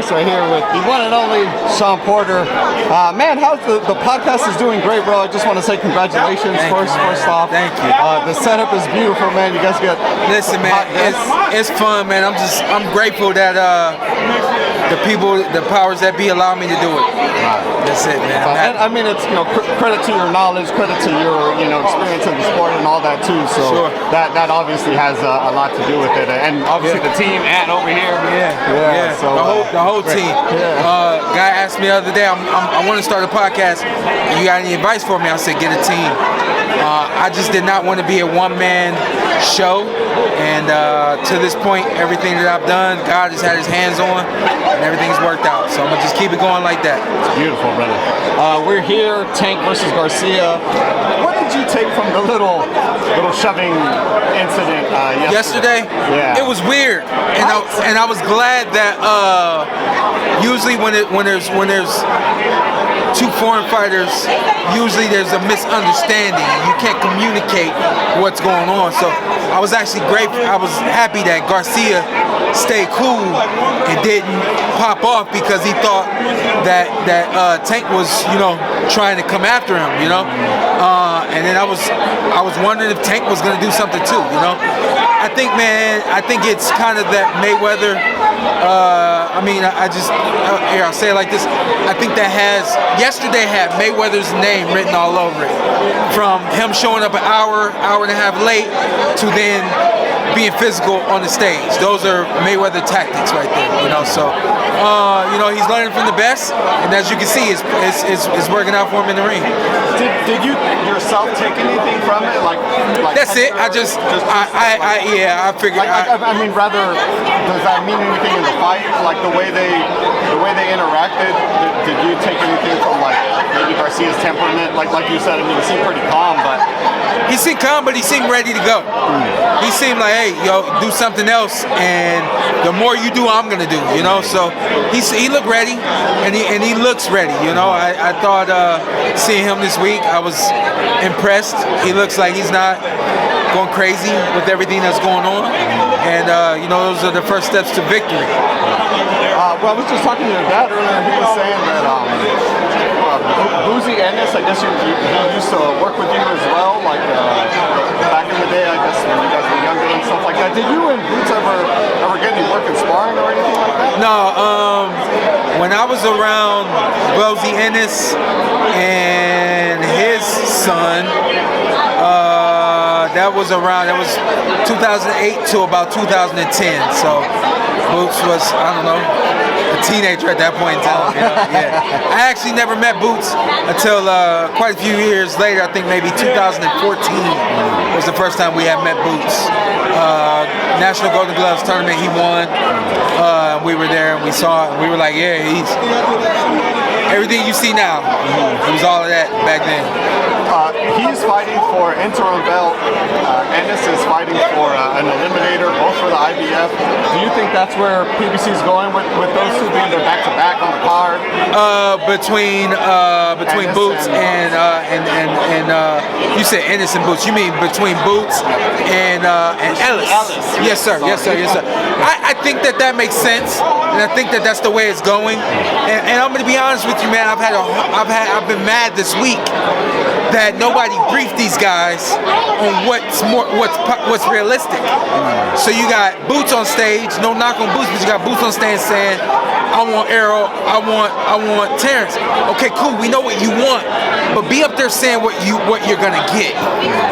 podcast right here with the one and only Shawn Porter. Man, how's the podcast is doing great, bro. I just want to say congratulations first off. Thank you. The setup is beautiful, man. You guys got listen, man. It's fun, man. I'm grateful that the powers that be allow me to do it. That's it, man. And, I mean, it's credit to your knowledge, credit to your experience in the sport and all that too. So sure. that obviously has a lot to do with it, and obviously the team and over here. Yeah. So the whole team. Guy asked me the other day, I want to start a podcast. You got any advice for me? I said, get a team. I just did not want to be a one-man show, and to this point, everything that I've done, God has had His hands on, and everything's worked out. So I'm gonna just keep it going like that. It's beautiful, brother. We're here, Tank versus Garcia. What did you take from the little shoving incident yesterday? Yeah, it was weird, and I was glad that usually when there's two foreign fighters, usually there's a misunderstanding. You can't communicate what's going on. So I was actually grateful. I was happy that Garcia stayed cool and didn't pop off because he thought that Tank was, trying to come after him, and then I was wondering if Tank was going to do something too, I think it's kind of that Mayweather. I'll say it like this. I think that yesterday had Mayweather's name written all over it. From him showing up an hour and a half late to then being physical on the stage. Those are Mayweather tactics right there, So, he's learning from the best, and as you can see, it's working out for him in the ring. Did you yourself take anything from it? Like that's it. I figured. Rather, does that mean anything in the fight? Like the way they interacted? Did you take anything from maybe Garcia's temperament? Like you said, he seemed pretty calm, but he seemed calm, but he seemed ready to go. He seemed like, hey, do something else, and the more you do, I'm gonna do. So he looked ready, and he looks ready. I thought seeing him this week, I was impressed. He looks like he's not going crazy with everything that's going on, and those are the first steps to victory. Well, I was just talking to your dad earlier. He was saying that Boozy Ennis, I guess he used to work with you as well, like back in the day, I guess when you guys were younger and stuff like that. Did you and Boots ever get any work in sparring or anything like that? No. When I was around Boozy Ennis and his son, that was 2008 to about 2010. So Boots was, I don't know, a teenager at that point in time. I actually never met Boots until quite a few years later. I think maybe 2014 was the first time we had met Boots. National Golden Gloves tournament, he won. We were there and we saw it. And we were like, yeah, he's everything you see now. It was all of that back then. He's fighting for interim belt. Ennis is fighting for an eliminator, both for the IBF. Do you think that's where PBC is going with those two being their back-to-back on the card? Between Boots and you said Ennis and Boots. You mean between Boots and Ellis? Yes, sir. I think that makes sense, and I think that's the way it's going. And I'm going to be honest with you, man. I've been mad this week that nobody briefed these guys on what's realistic. So you got Boots on stage, no knock on Boots, but you got Boots on stage saying, I want Errol, I want Terence. Okay, cool, we know what you want, but be up there saying what you're gonna get,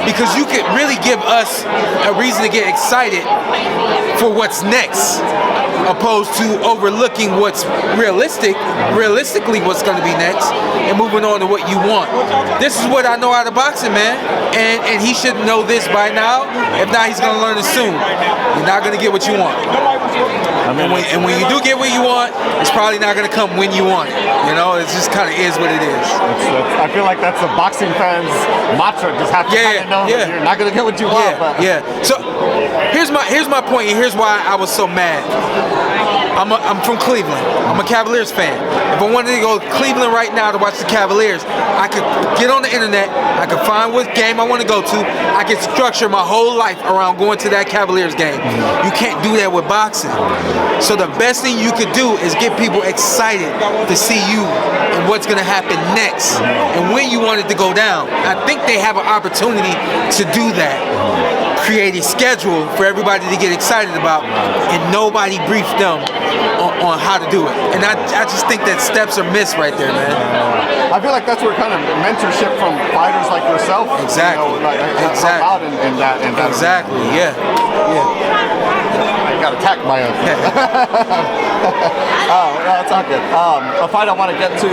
because you could really give us a reason to get excited for what's next, opposed to overlooking what's realistically what's going to be next, and moving on to what you want. This is what I know out of boxing, man, and he should know this by now. If not, he's going to learn it soon. You're not going to get what you want. And when you do get what you want, it's probably not going to come when you want it. It just kind of is what it is. I feel like that's a boxing fan's mantra. Just have to know that you're not going to get what you want. So here's my point, and here's why I was so mad. I'm from Cleveland. I'm a Cavaliers fan. If I wanted to go to Cleveland right now to watch the Cavaliers, I could get on the internet. I could find what game I want to go to. I could structure my whole life around going to that Cavaliers game. You can't do that with boxing. So the best thing you could do is get people excited to see you and what's going to happen next and when you want it to go down. I think they have an opportunity to do that. Create a schedule for everybody to get excited about, and nobody briefed them on how to do it. And I just think that steps are missed right there, man. I feel like that's where kind of mentorship from fighters like yourself, exactly, help out in that. Exactly, yeah. I got attacked by a. Oh, that's not good. A fight I want to get to.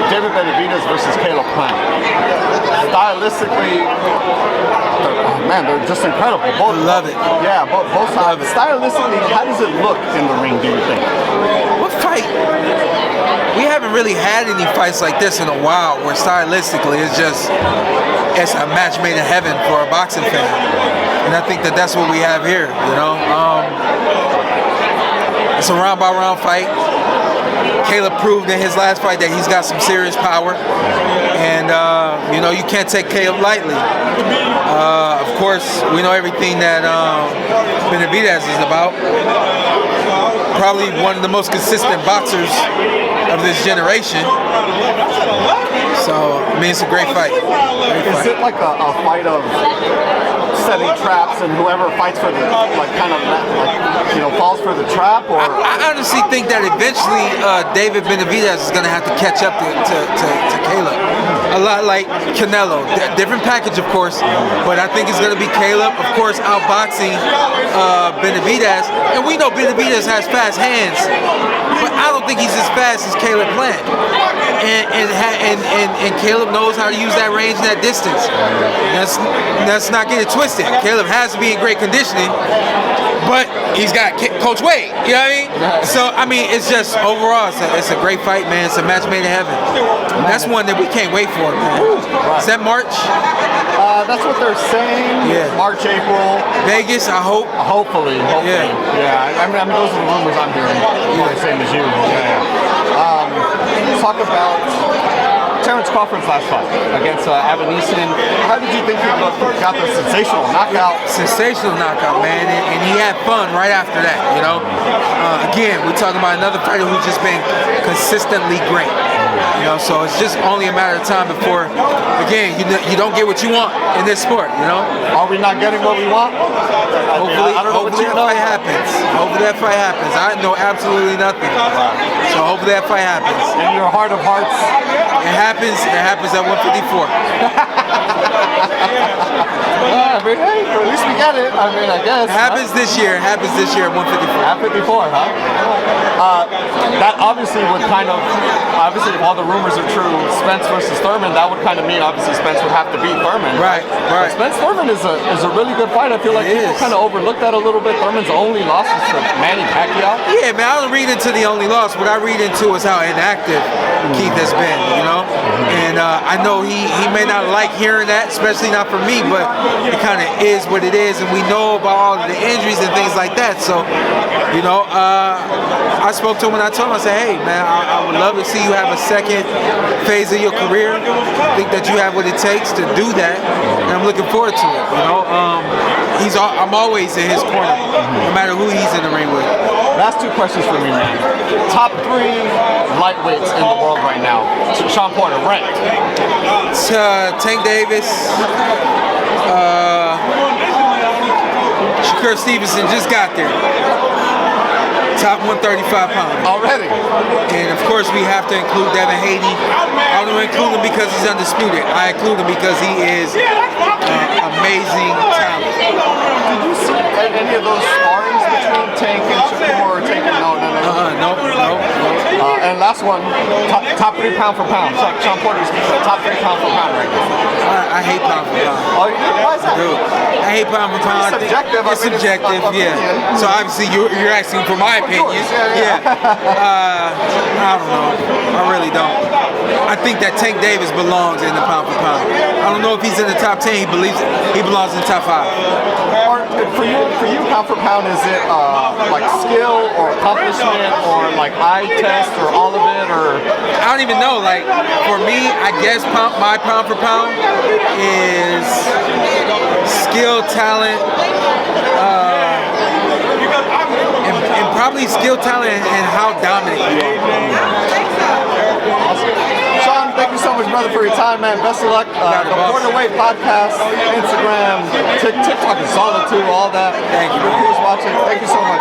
David Benavidez versus Caleb Plant. Stylistically, they're just incredible. Both love it. Yeah, both sides. Stylistically, how does it look in the ring, do you think? What fight? We haven't really had any fights like this in a while where stylistically it's a match made in heaven for a boxing fan. And I think that's what we have here, you know? It's a round by round fight. Caleb proved in his last fight that he's got some serious power, and you can't take Caleb lightly. Of course, we know everything that Benavidez is about. Probably one of the most consistent boxers of this generation. So, I mean, it's a great fight. Is it like a fight of setting traps and whoever fights for the falls for the trap? Or I honestly think that eventually David Benavidez is going to have to catch up to Caleb. A lot like Canelo, different package of course, but I think it's going to be Caleb, of course, outboxing Benavidez, and we know Benavidez has fast hands, but I don't think he's as fast as Caleb Plant. And Caleb knows how to use that range and that distance. Let's not get it twisted. Caleb has to be in great conditioning, but he's got Coach Wade. You know what I mean? So I mean, it's just overall, it's a great fight, man. It's a match made in heaven. That's one that we can't wait for, man. Is that March? That's what they're saying. Yeah. March, April. Vegas, I hope. Hopefully. Yeah. I mean, those are the rumors I'm hearing. The same as you. Talk about Terence Crawford's last fight against Evaneson. How did you think he looked? Got the sensational knockout. Sensational knockout, man, and he had fun right after that. You know, again, we're talking about another fighter who's just been consistently great. You know, so it's just only a matter of time before, again, you don't get what you want in this sport. You know, are we not getting what we want? Hopefully, hopefully that fight happens. Hopefully that fight happens. I know absolutely nothing. So hopefully that fight happens. In your heart of hearts, it happens. It happens at 154. I mean, hey, at least we get it. I mean, I guess. It happens this year. It happens this year at 154. At 54, huh? That obviously would obviously if all the rumors are true, Spence versus Thurman, that would kind of mean obviously Spence would have to beat Thurman. Right. But Spence Thurman is a really good fight. I feel like people kind of overlook that a little bit. Thurman's only loss is to Manny Pacquiao. Yeah, man, I don't read into the only loss. What I read into is how inactive Keith has been, you know? And I know he may not like hearing that, especially not for me, but it kind of is what it is, and we know about all of the injuries and things like that. So, you know, I spoke to him and I told him, I said, hey, man, I would love to see you have a second phase of your career. I think that you have what it takes to do that, and I'm looking forward to it, you know? I'm always in his corner, no matter who he's in the ring with. Last two questions for me, man. Top 3 lightweights in the world right now. Shawn Porter, ranked. Tank Davis, Shakur Stevenson just got there. Top 135 pounds. Already? And of course we have to include Devin Haney. I don't include him because he's undisputed. I include him because he is amazing talent. Did you see any of those sparrings between Tank and Shakur? Or Tank and no. And last one, top 3 pound for pound. Shawn Porter's top 3 pound for pound right now. I hate pound for pound. Oh, you do? Why is that? Dude, I hate pound for pound. It's subjective. It's subjective, yeah. So obviously you're asking for my opinion. Yeah. I don't know. I really don't. I think that Tank Davis belongs in the pound for pound. I don't know if he's in the top 10. He belongs in the top 5. Or for you, pound for pound, is it like skill or accomplishment or like eye test or all of it, or? I don't even know. Like for me, I guess my pound for pound is skill, talent, and probably skill, talent, and how dominant you are. Shawn, thank you so much, brother, for your time, man. Best of luck. The Porter Way podcast, Instagram, TikTok is solid too, all that. Thank you, man. Who's watching? Thank you so much.